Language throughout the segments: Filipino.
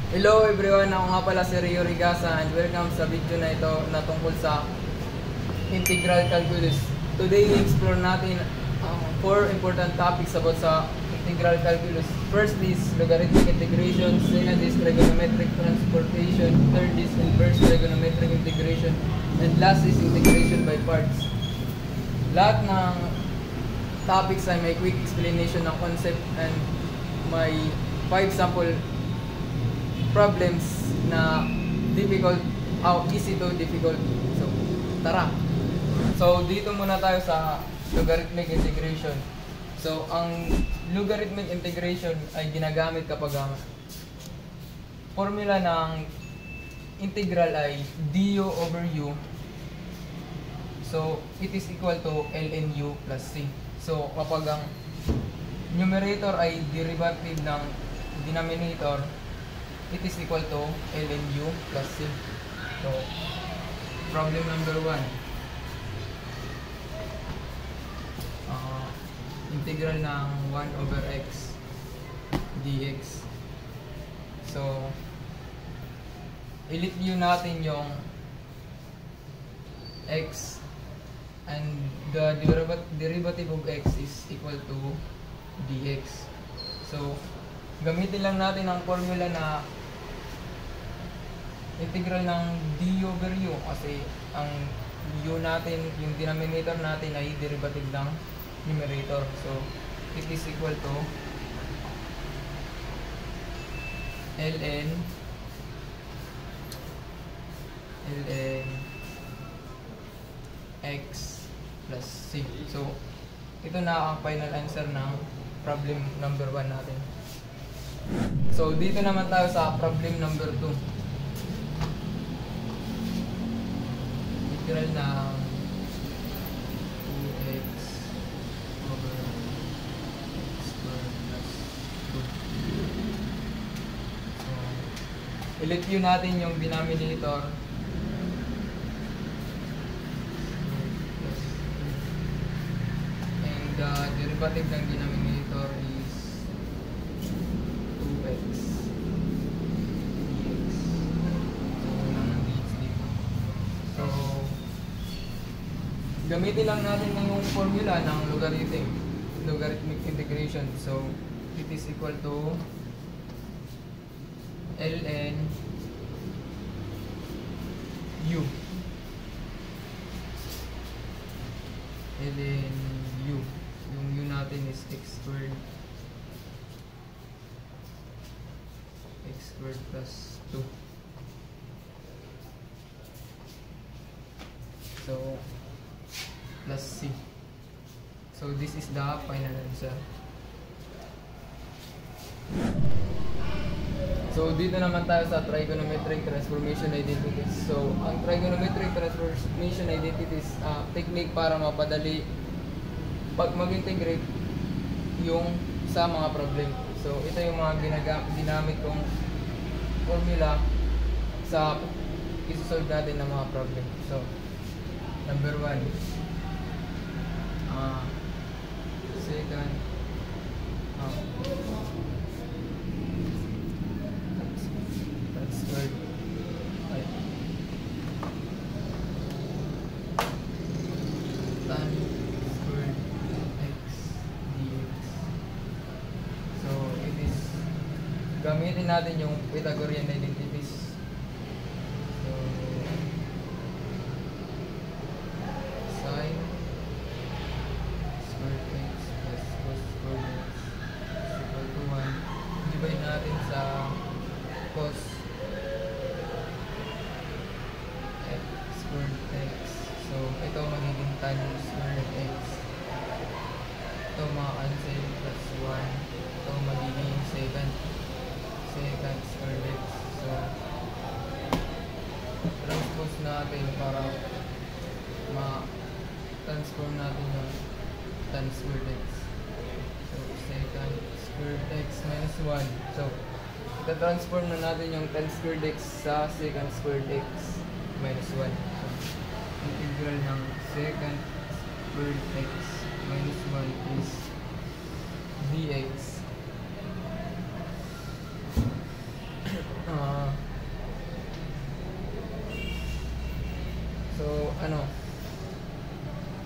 Hello everyone, ako nga pala si Rio Rigasa and welcome sa video na ito na tungkol sa integral calculus. Today, i-explore natin 4 important topics about sa integral calculus. First is logarithmic integration, second is trigonometric transportation, third is inverse trigonometric integration, and last is integration by parts. Lahat ng topics ay may quick explanation ng concept and may 5 sample problems na difficult, easy to difficult. So, tara. So, dito muna tayo sa logarithmic integration. So, ang logarithmic integration ay ginagamit kapag ang formula ng integral ay du over u. So, it is equal to ln u plus c. So, kapag ang numerator ay derivative ng denominator, it is equal to ln u plus c. So, problem number 1. Integral ng 1 over x dx. So, i-view natin yung x and the derivative of x is equal to dx. So, gamitin lang natin ang formula na integral ng d over u kasi ang u natin, yung denominator natin ay derivative ng numerator. So, it is equal to ln x plus c. So, ito na ang final answer ng problem number 1 natin. So, dito naman tayo sa problem number 2. Integral ng 2x over x squared plus 2. So, i-view natin yung denominator. And the derivative ng denominator is 2x dx. So, nandito dito. So, gamitin lang natin yung formula ng logarithmic integration. So, it is equal to ln u. ln u. Yung u natin is x squared plus 2. So, plus c. So, this is the final answer. So, dito naman tayo sa trigonometric transformation identities. So, ang trigonometric transformation identities technique para mapadali pag mag-integrate yung sa mga problem. So, ito yung mga ginamit kong formula sa isusolve natin ng mga problem. So, number 1. Second. Transferred. Tan squared x dx. So, it is gamitin natin yung Pythagorean identities. So, sin squared x plus cos squared x is equal to 1. Divide natin sa cos x squared x. So, ito magiging tan squared x. Ito mga-cancel plus 1. Ito magiging secant squared x. So, transpose natin para ma-transform natin yung tan squared x. So, secant squared x minus 1. So, ita-transform na natin yung tan squared x sa secant squared x minus 1. So, integral ng secant squared x minus 1 is dx. Ah, so,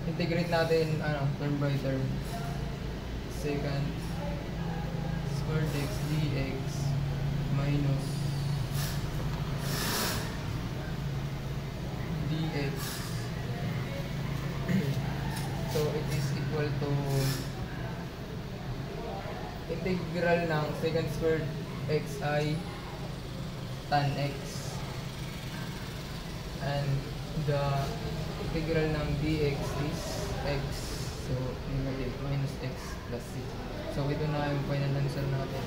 integrate natin, term by term. Second squared x dx minus dx. So, it is equal to integral ng second squared xi tan x, and the integral ng dx is x, so negative minus x plus c. So ito na yung final answer natin.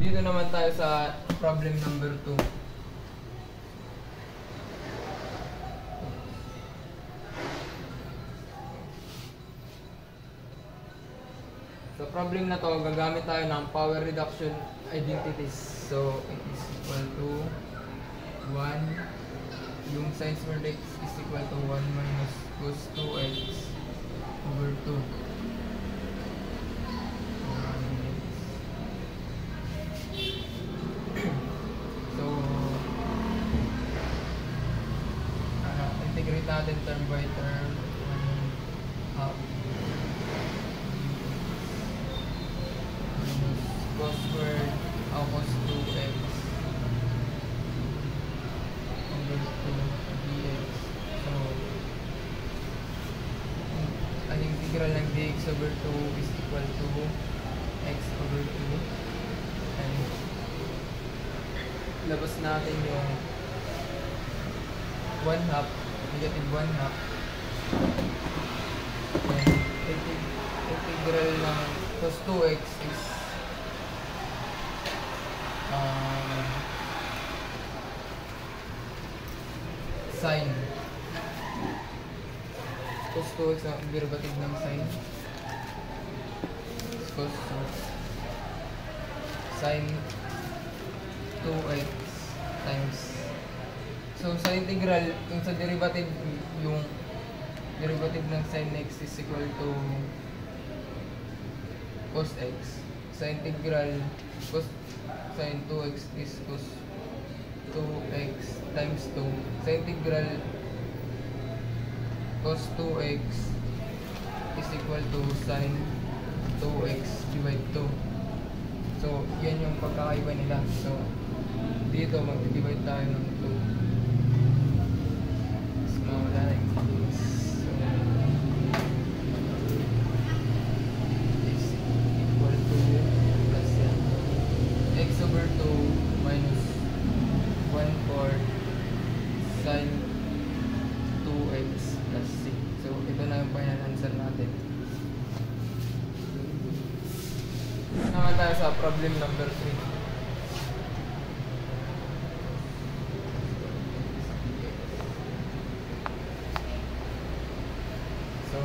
Dito naman tayo sa problem number 2. Sa problem na to, gagamit tayo ng power reduction identities. So, it is equal to 1, yung sin squared x is equal to 1 minus cos 2x over 2. So, integrate natin term by term. Half cos squared cos 2x over 2 dx. So, ang integral ng dx over 2 is equal to x over 2, and labas natin yung 1/2, negative 1/2, and integral ng cos 2x is sin cos 2x ang derivative ng sin cos sin 2x times, so sa integral, yung sa derivative, yung derivative ng sin x is equal to cos x. Sa integral, cos sin 2x is cos 2x times 2. Sa integral, cos 2x is equal to sin 2x divide 2. So, yan yung pagkakaiba nila. So, dito mag-divide tayo ng 2. So, mawala na yung this. So, is equal to plus yan. X over 2 minus 1/4 sin 2x plus c. So, ito na yung final answer natin. Naman tayo sa problem number 3. So,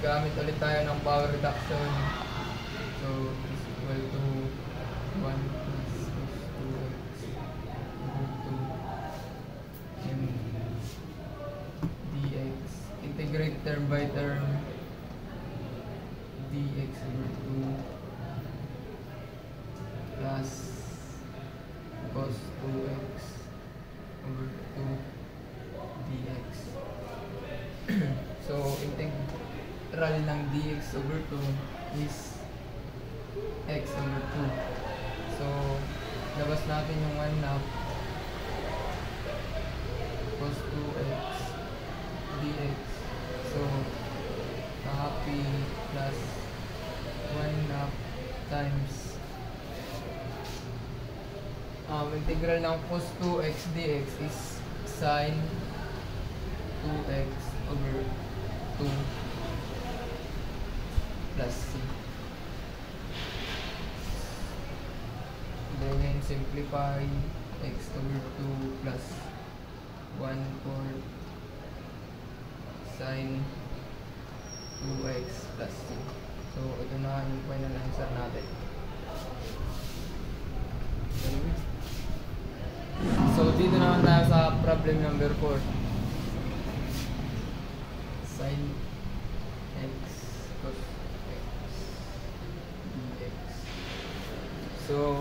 gamit ulit tayo ng power reduction. So, is equal to 1 plus cos 2x over 2 and dx. Integrate term by term. Dx over 2 plus cos 2x over 2 dx. So, integral ng dx over 2 is x over 2. So, labas natin yung 1/2 cos 2x dx. So, copy plus 1/2 times integral ng cos 2x dx is sin 2x over 2 plus c. Then simplify x over 2 plus 1/4 sin 2x plus c. So, ito na yung final answer natin. So, dito naman tayo sa problem number 4. Sin x cos x dx. So,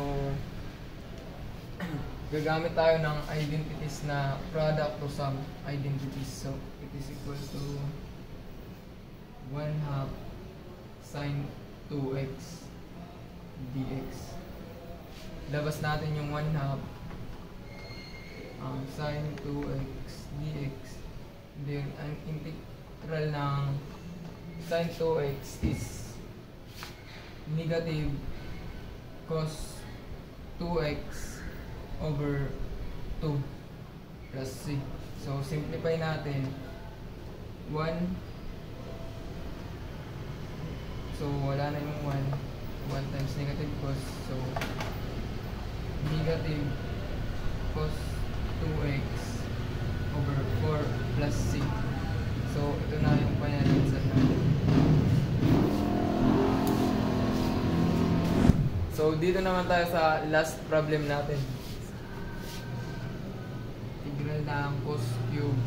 gagamit tayo ng identities na product to sum identities. So, it is equal to 1/2 sine 2x dx. Labas natin yung 1/2 sine 2x dx. Then, ang integral ng sine 2x is negative cos 2x over 2 plus c. So, simplify natin 1. So, wala na yung 1 times negative cos. So, negative cos 2x over 4 plus c. So, ito na yung final answer natin. So, dito naman tayo sa last problem natin. Integral ng cos cube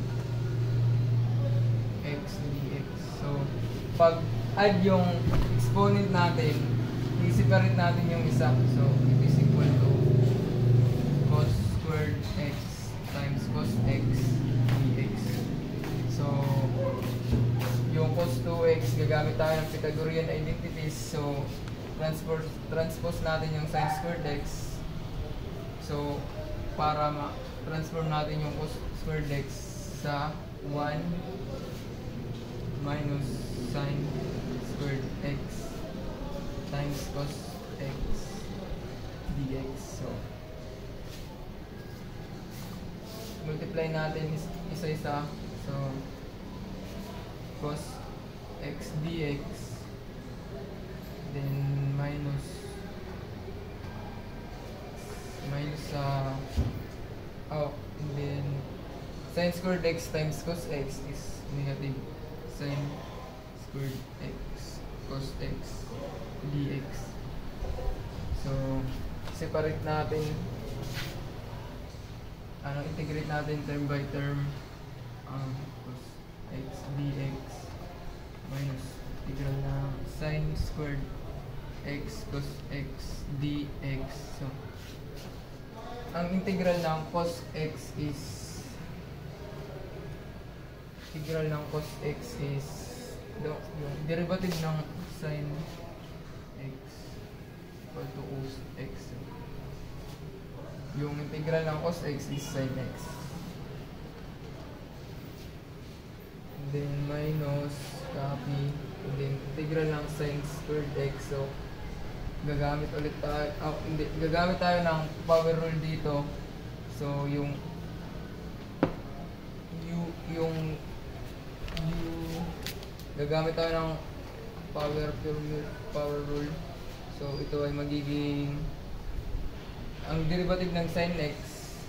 x dx. So, pag add yung exponent natin, i-separate natin yung isa. So, it is equal to cos squared x times cos x dx. So, yung cos 2x, gagamit tayo ng Pythagorean identities. So, transpose natin yung sin squared x. So, para ma-transform natin yung cos squared x sa 1 minus sin squared x times cos x dx. So, multiply natin isa-isa. So, cos x dx, then minus and then sin squared x times cos x is negative sin squared x cos x dx. So, separate natin, integrate natin term by term. Cos x dx minus integral na sin squared x cos x dx. So, ang integral ng cos x is yung derivative ng sin x equal to cos x. Yung integral ng cos x is sin x. And then minus copy, and then integral ng sin squared x. So, gagamit tayo ng power rule dito. So, gagamit tayo ng power rule. So, ito ay magiging, ang derivative ng sin x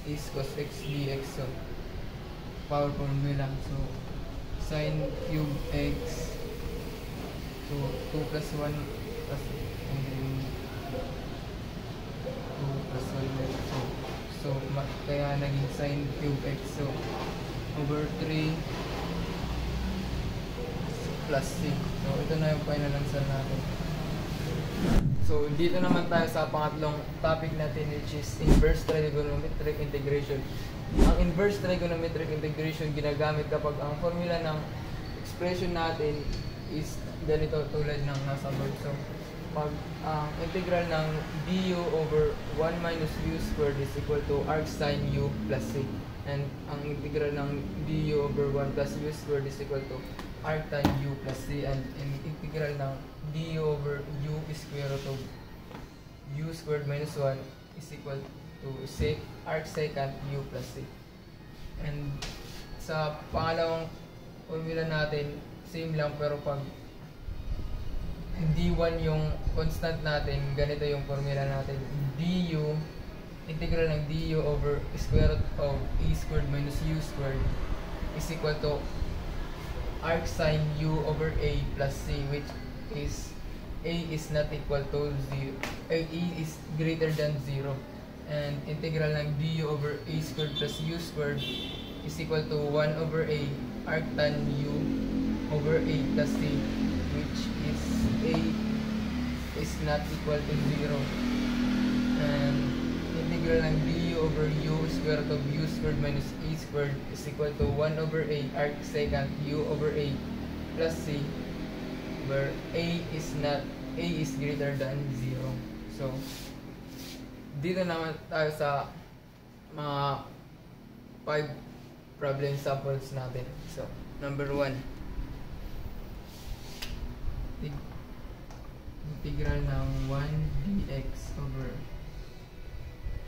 is cos x dx. So, power formula. So, sin cube x, so 2 plus 1 plus, and then 2 plus 1. So kaya naging sin cube x. So, over 3 plus c. So, ito na yung final answer natin. So, dito naman tayo sa pangatlong topic natin, which is inverse trigonometric integration. Ang inverse trigonometric integration ginagamit kapag ang formula ng expression natin is ganito, tulad ng nasa board. So, pag ang integral ng du over 1 minus u squared is equal to arc sin u plus c. And ang integral ng du over 1 plus u squared is equal to arc tan u plus c. And integral ng du over u square root of u squared minus 1 is equal to arc secant u plus c. And sa pangalawang formula natin, same lang, pero pag d1 yung constant natin, ganito yung formula natin. Du, integral ng du over square root of a squared minus u squared is equal to arc sin u over a plus c, which is a is not equal to 0. A is greater than 0. And integral ng du over a squared plus u squared is equal to 1 over a arc tan u over a plus c, which is a is not equal to 0. And integral ng du over u square root of u squared minus a squared is equal to 1 over a arc secant u over a plus c, where a is greater than 0. So dito naman tayo sa mga 5 problem samples natin. So number 1, integral ng 1 dx over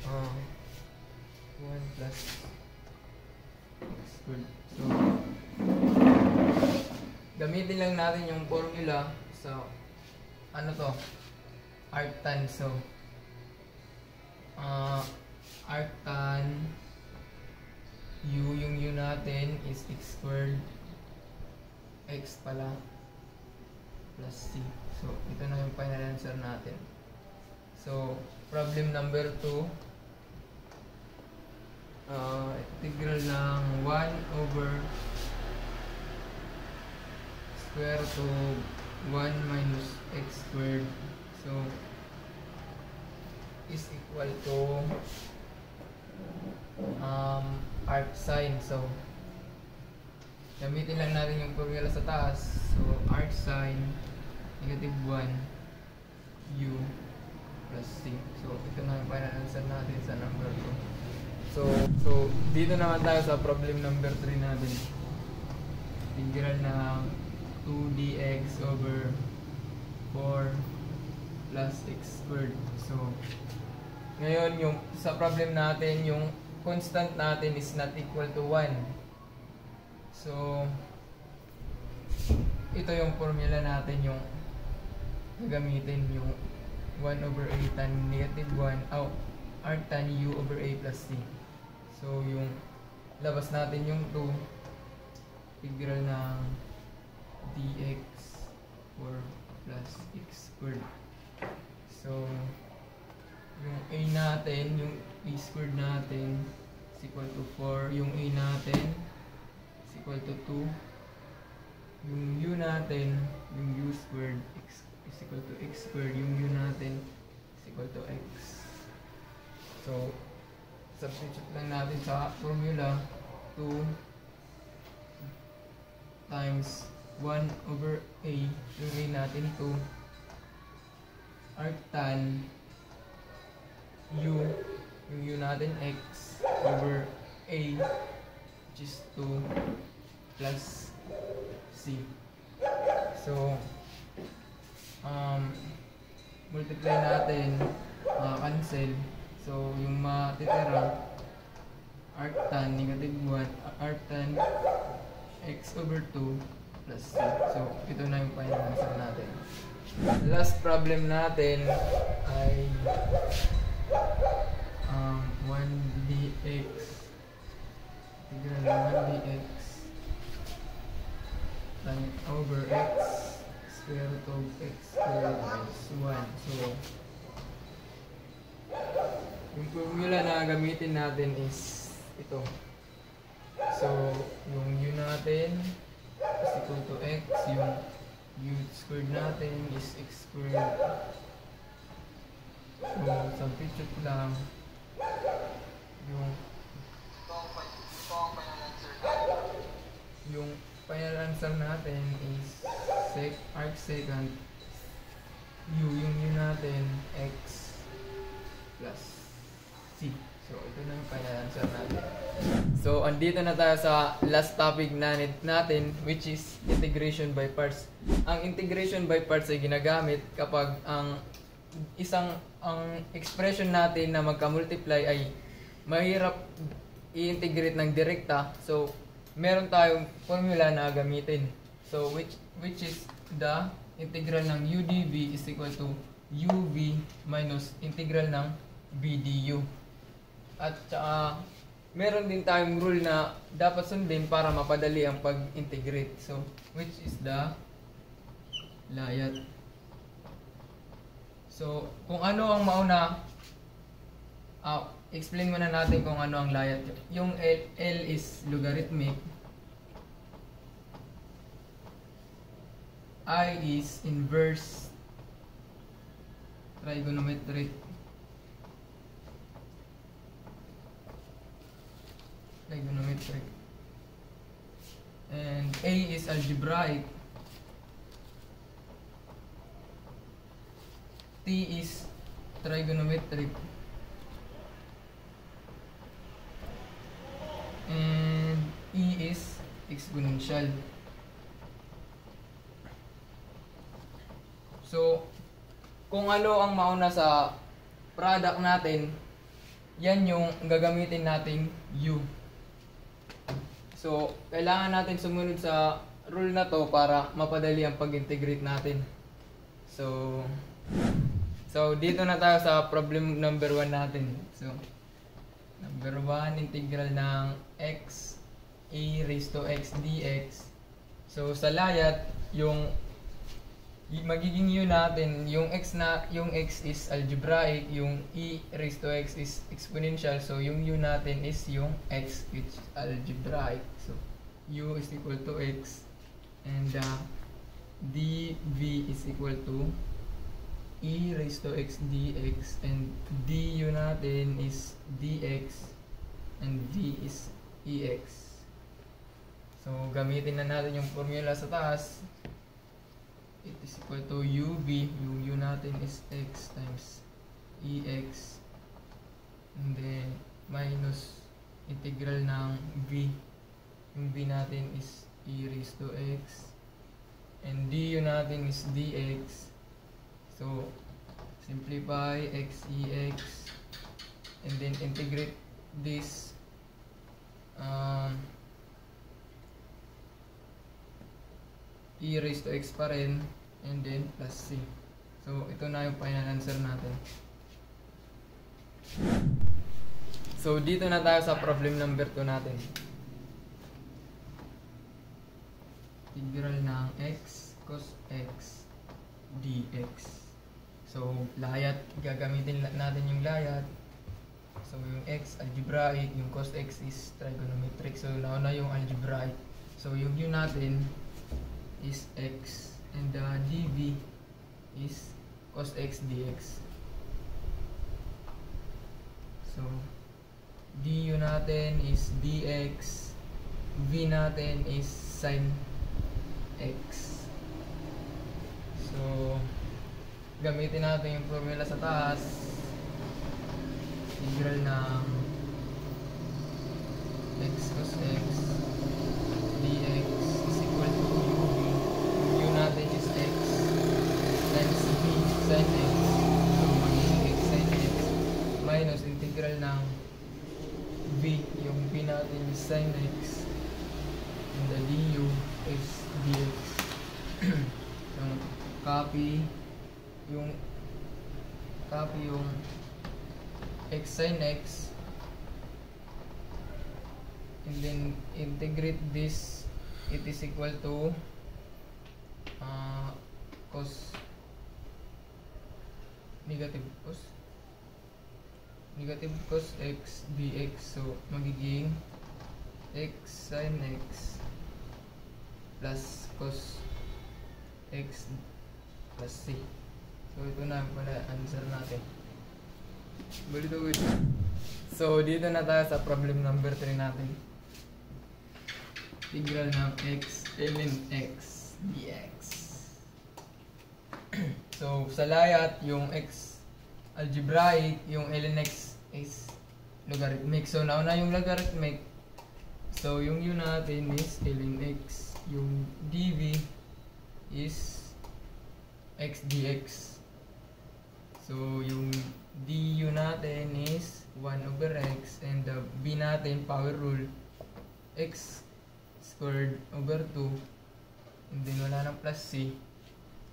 1 plus x squared. So gamitin lang natin yung formula. So ano to, arctan. So arctan u, yung u natin is x squared, x pala, plus c. So ito na yung final answer natin. So problem number 2, integral ng 1 over square root of 1 minus x squared, so is equal to arc sine. So gamitin lang natin yung formula sa taas. So arc sine negative 1 u plus c. So ito na yung final answer natin sa number 2. So dito naman tayo sa problem number 3 natin. Integral ng 2 dx over 4 plus x squared. So ngayon yung sa problem natin, yung constant natin is not equal to 1. So ito yung formula natin, yung gagamitin yung 1 over a tan negative 1 arc tan u over a plus c. So yung labas natin yung 2, integral ng dx 4 plus x squared. So yung a natin, yung a squared natin is equal to 4, yung a natin is equal to 2, yung u natin, yung u squared x is equal to x squared, yung u natin is equal to x. So substitute lang natin sa formula, 2 times 1 over a, yung a natin 2, arctan u, yung u natin x over a, which is 2 plus c. So multiply natin, cancel. So yung matitira, arctan negative 1 arctan x over 2 plus c. So ito na yung final answer natin. Last problem natin ay 1 dx, integral ng 1 dx tan over x square root of x squared minus 1. So yung formula na gamitin natin is ito. So yung u natin is equal to x, yung u squared natin is x squared. So substitute lang yung final answer natin is arc secant u, yung u natin x plus c. So ito na yung final answer natin. So andito na tayo sa last topic natin, which is integration by parts. Ang integration by parts ay ginagamit kapag ang expression natin na magka-multiply ay mahirap i-integrate ng direkta. So meron tayong formula na gamitin. So which is the integral ng u dv is equal to uv minus integral ng b du. At meron din tayong rule na dapat sundin para mapadali ang pag-integrate. So which is the layat. So kung ano ang mauna, explain muna natin kung ano ang layat. Yung L is logarithmic, I is inverse trigonometric, trigonometric. And A is algebraic. T is trigonometric. And E is exponential. So, kung ano ang mauna sa product natin, yan yung gagamitin nating U. So, kailangan natin sumunod sa rule na to para mapadali ang pag-integrate natin. So, dito na tayo sa problem number 1 natin. So, number 1, integral ng x a raised to x dx. So, sa layat, yung magiging u natin, yung x is algebraic, yung e raised to x is exponential. So, yung u natin is yung x, which is algebraic. So, u is equal to x, and dv is equal to e raised to x dx, and du natin is dx, and v is ex. So, gamitin na natin yung formula sa taas. It is equal to ub, yung u natin is x times ex, and then minus integral ng v, yung v natin is e raised to x, and du natin is dx. So, simplify x ex, and then integrate this e raised to x pa rin, and then plus c. So, ito na yung final answer natin. So, dito na tayo sa problem number 2 natin. Integral ng x cos x dx. So, layat, gagamitin natin yung layat. So, yung x algebraic, yung cos x is trigonometric. So, nauna yung algebraic. So, yung u natin is x, and the dv is cos x dx. So, du natin is dx, v natin is sin x. So, gamitin natin yung formula sa taas. Integral ng x cos x dx is equal to uv. U natin is x times v sin x. So, magiging x sin x minus integral ng v. Yung v natin is sin x, and the du is dx. So, copy yung x sin x, and then integrate this. It is equal to negative cos x dx. So, magiging x sin x plus cos x plus c. So, ito na pala answer natin. So, dito na tayo sa problem number 3 natin. Integral ng x ln x dx. So, sa layat, yung x algebraic, yung ln x is logarithmic. So, nauna yung logarithmic. So, yung u natin is ln x. Yung dv is x dx. So, yung du natin is 1 over x, and the b natin, power rule, x squared over 2, and then wala ng plus c.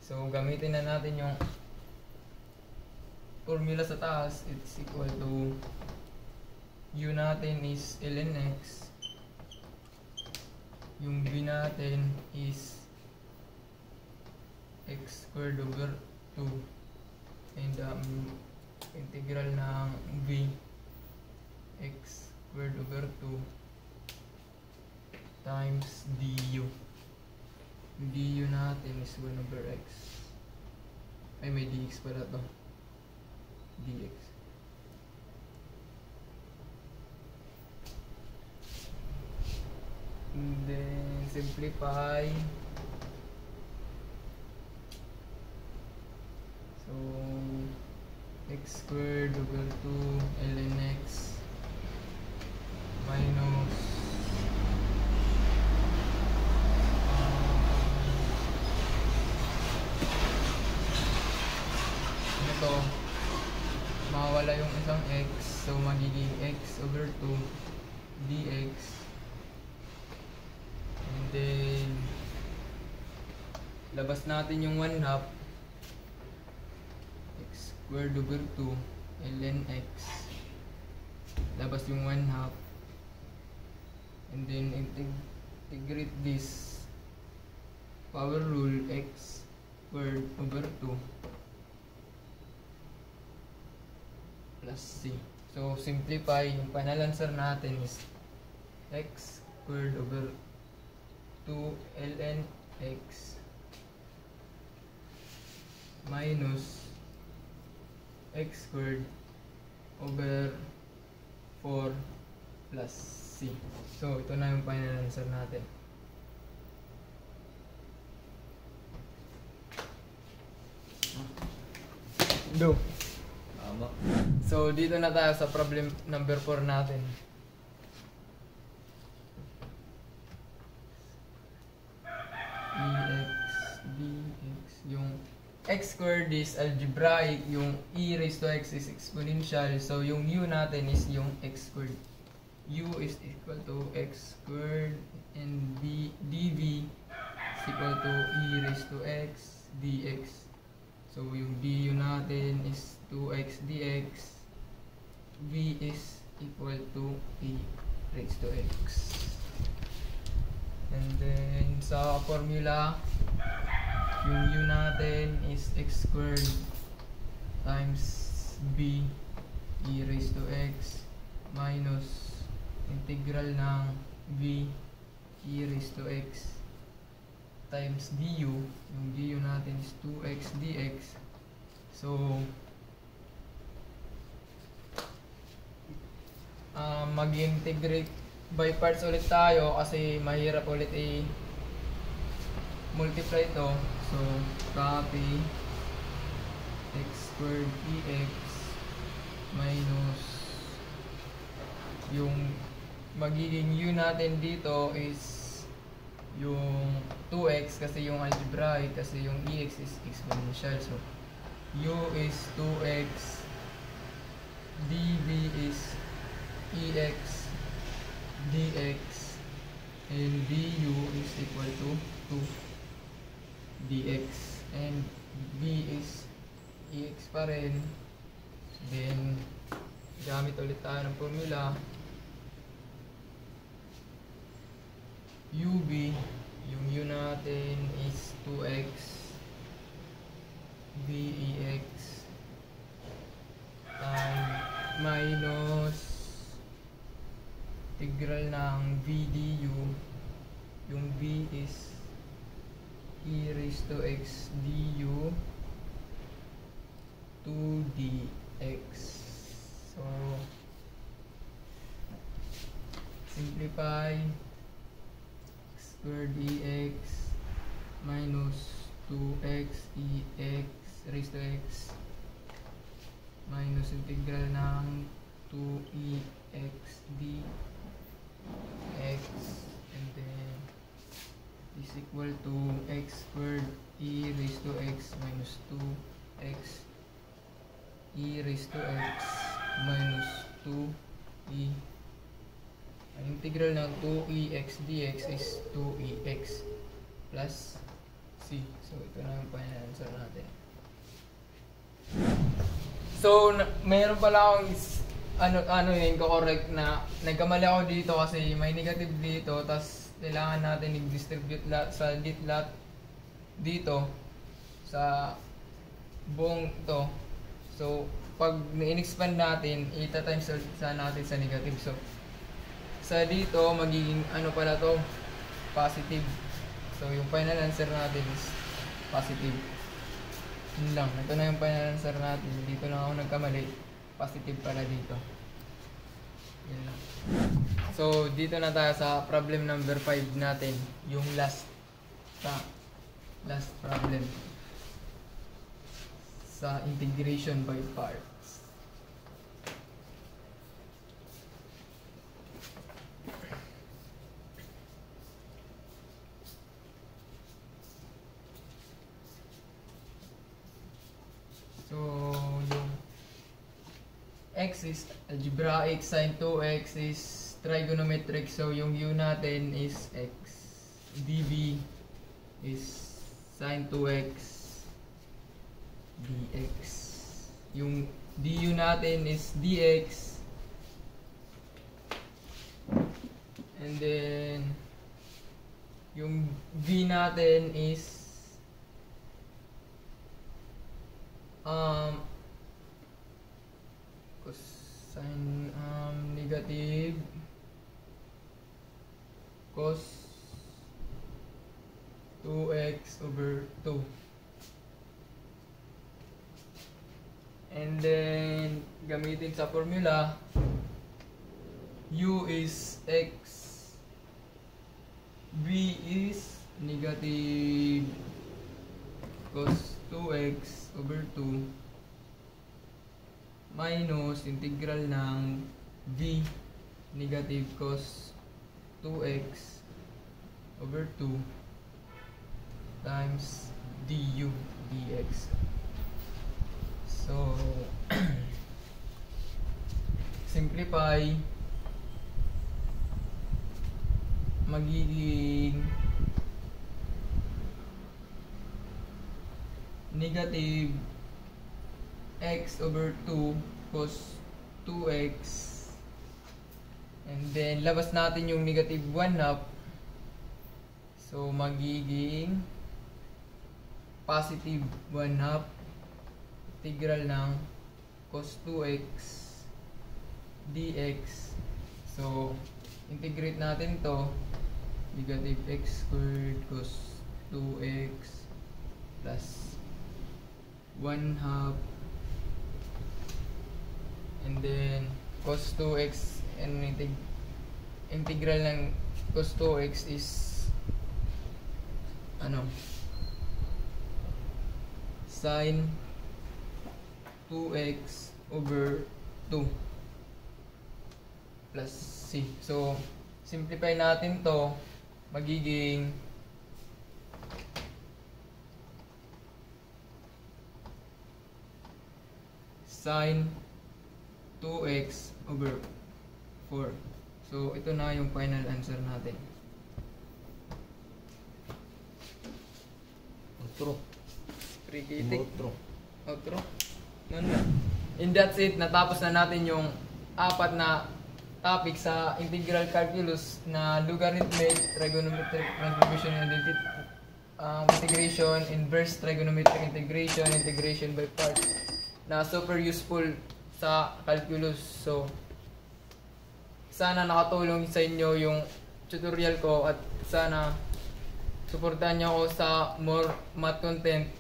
So, gamitin na natin yung formula sa taas. It's equal to u natin is ln x, yung b natin is x squared over 2, and integral ng v, x squared over 2 times du. Du natin is 1 over x. Ay, may dx pala to. Dx. simplify. So x squared over 2 ln x minus ito, mawala yung isang x, so magiging x over 2 dx, and then labas natin yung 1/2 x squared over 2 ln x, labas yung 1/2, and then integrate this power rule x squared over 2 plus c. So simplify, yung final answer natin is x squared over 2 ln x minus x squared over 4 plus c. So ito na yung final answer natin. Do. Tama. So dito na tayo sa problem number 4 natin. dx, yung x squared is algebraic, yung e raised to x is exponential, so yung u natin is yung x squared. U is equal to x squared and dv is equal to e raised to x dx. So yung du natin is 2x dx, v is equal to e raised to x. And then sa formula, yung u natin is x squared times b e raised to x minus integral ng v e raised to x times du. Yung du natin is 2x dx. So mag-integrate by parts ulit tayo kasi mahirap ulit multiply ito. So copy x squared dx minus yung magiging u natin dito is yung 2x kasi yung algebraic, kasi yung dx is exponential. So u is 2x, dv is ex dx, and du is equal to 2 dx, and v is ex pa rin. Then gamit ulit tayo ng formula, ub, yung u natin is 2x vex minus integral ng v du, yung v is e raised to x du 2dx. So simplify, x squared dx minus 2x ex raised to x minus integral ng 2ex dx, and then is equal to x squared e raised to x minus 2x e raised to x minus 2e. Ang integral ng 2ex dx is 2ex plus c. So ito na yung final answer natin. So mayroon pala akong yung correct na nagkamali ako dito kasi may negative dito, tas kailangan natin i-distribute sa lahat dito sa buong to. So pag in-expand natin, ita-times sa natin sa negative. So sa dito magiging pala to, positive. So yung final answer natin is positive. Yun lang, ito na yung final answer natin. Dito lang ako nagkamali, positive pala dito. Yun lang. So, dito na tayo sa problem number 5 natin. Yung last problem sa integration by parts. So, yung x is algebraic, sin 2x is trigonometric. So, yung u natin is x. dv is sin 2x dx. Yung du natin is dx. And then, yung v natin is cosine negative cos 2x over 2. And then gamitin sa formula, u is x, v is negative cos 2x over 2 minus integral ng v negative cos 2x over 2 times du dx. So simplify, magiging negative x over 2 cos 2x, and then labas natin yung negative 1/2, so magiging positive 1/2 integral ng cos 2x dx. So integrate natin to, negative x squared cos 2x plus 1/2, and then cos 2x, and integral ng cos 2x is sin 2x over 2 plus c. So simplify natin to, magiging sin 2x over 4. So ito na yung final answer natin. Outro. Pre-kitik. Outro. And that's it. Natapos na natin yung 4 na topic sa integral calculus na logarithmic, trigonometric transformation, integration, inverse trigonometric integration, integration by parts, na super useful sa calculus. So sana nakatulong sa inyo yung tutorial ko, at sana suportahan nyo ako sa more math content.